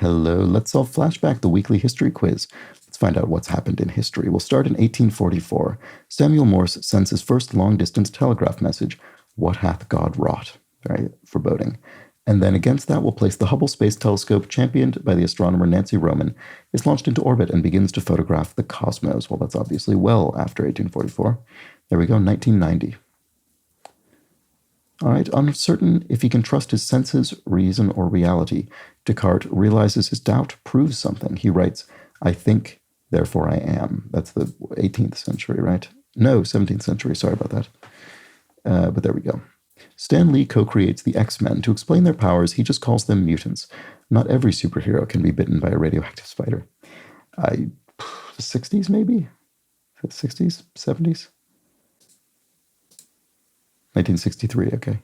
Hello, let's solve Flashback, the weekly history quiz. Let's find out what's happened in history. We'll start in 1844. Samuel Morse sends his first long-distance telegraph message, "What hath God wrought?" Very foreboding. And then against that, we'll place the Hubble Space Telescope, championed by the astronomer Nancy Roman, is launched into orbit and begins to photograph the cosmos. Well, that's obviously well after 1844. There we go, 1990. All right, uncertain if he can trust his senses, reason, or reality, Descartes realizes his doubt proves something. He writes, "I think, therefore I am." That's the 18th century, right? No, 17th century. Sorry about that. But there we go. Stan Lee co-creates the X-Men. To explain their powers, he just calls them mutants. Not every superhero can be bitten by a radioactive spider. The 60s, maybe? 60s? 70s? 1963, okay.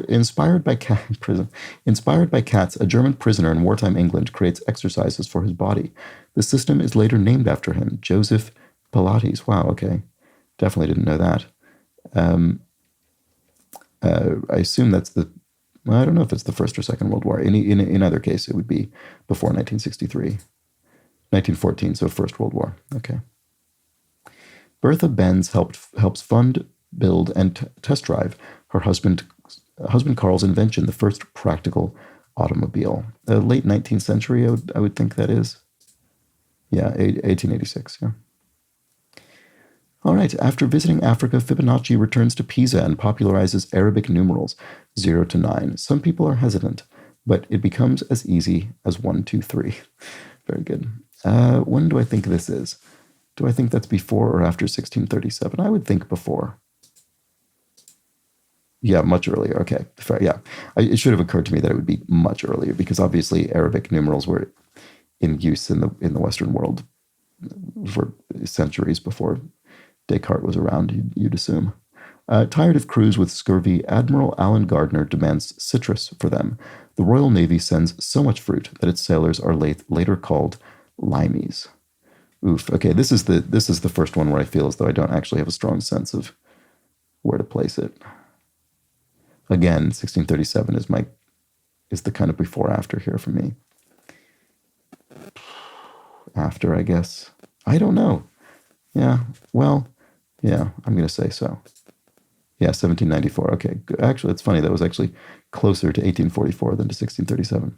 Inspired by cats, a German prisoner in wartime England creates exercises for his body. The system is later named after him, Joseph Pilates. Wow, okay. Definitely didn't know that. I assume that's I don't know if it's the First or Second World War. In either case, it would be before 1963. 1914, so First World War. Okay. Bertha Benz helps fund, build, and test drive her husband Carl's invention, the first practical automobile. Late 19th century, I would think that is. Yeah, 1886, yeah. All right, after visiting Africa, Fibonacci returns to Pisa and popularizes Arabic numerals, 0 to 9. Some people are hesitant, but it becomes as easy as 1, 2, 3. Very good. When do I think this is? Do I think that's before or after 1637? I would think before. Yeah, much earlier. Okay, fair. Yeah, it should have occurred to me that it would be much earlier because obviously Arabic numerals were in use in the Western world for centuries before Descartes was around, you'd assume. Tired of crews with scurvy, Admiral Alan Gardner demands citrus for them. The Royal Navy sends so much fruit that its sailors are later called limeys. Oof. Okay, this is the first one where I feel as though I don't actually have a strong sense of where to place it. Again, 1637 is the kind of before after here for me. After, I guess. I don't know. Yeah. Well, yeah, I'm going to say so. Yeah, 1794. Okay. Actually, it's funny. That was actually closer to 1844 than to 1637.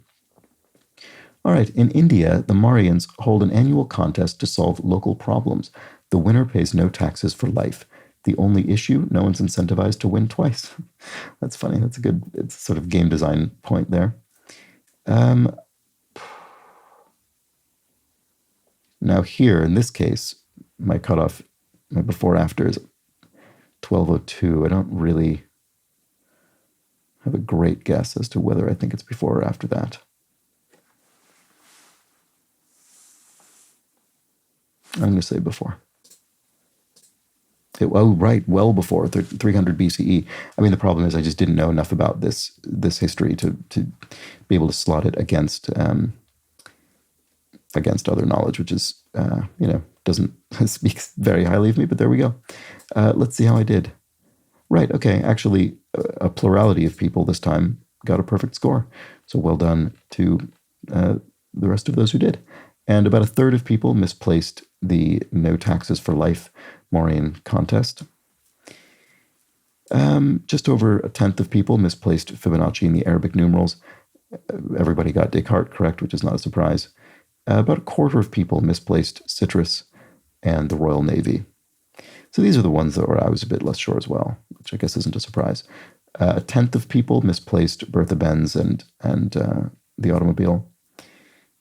All right. In India, the Maryans hold an annual contest to solve local problems. The winner pays no taxes for life. The only issue, no one's incentivized to win twice. That's funny. That's it's sort of game design point there. Now here, in this case, my cutoff, my before after is 1202. I don't really have a great guess as to whether I think it's before or after that. I'm going to say before. Right, well before 300 BCE. I mean, the problem is I just didn't know enough about this history to be able to slot it against other knowledge, which is doesn't speak very highly of me. But there we go. Let's see how I did. Right. Okay. Actually, a plurality of people this time got a perfect score. So well done to the rest of those who did. And about a third of people misplaced the no taxes for life Mauryan contest. Just over a tenth of people misplaced Fibonacci in the Arabic numerals. Everybody got Descartes correct, which is not a surprise. About a quarter of people misplaced citrus and the Royal Navy. So these are the ones where I was a bit less sure as well, which I guess isn't a surprise. A tenth of people misplaced Bertha Benz and the automobile.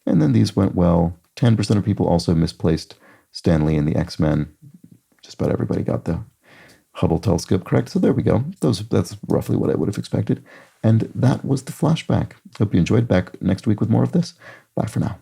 And then these went well. 10% of people also misplaced Stan Lee and the X-Men. Just about everybody got the Hubble telescope correct. So there we go. That's roughly what I would have expected. And that was the Flashback. Hope you enjoyed. Back next week with more of this. Bye for now.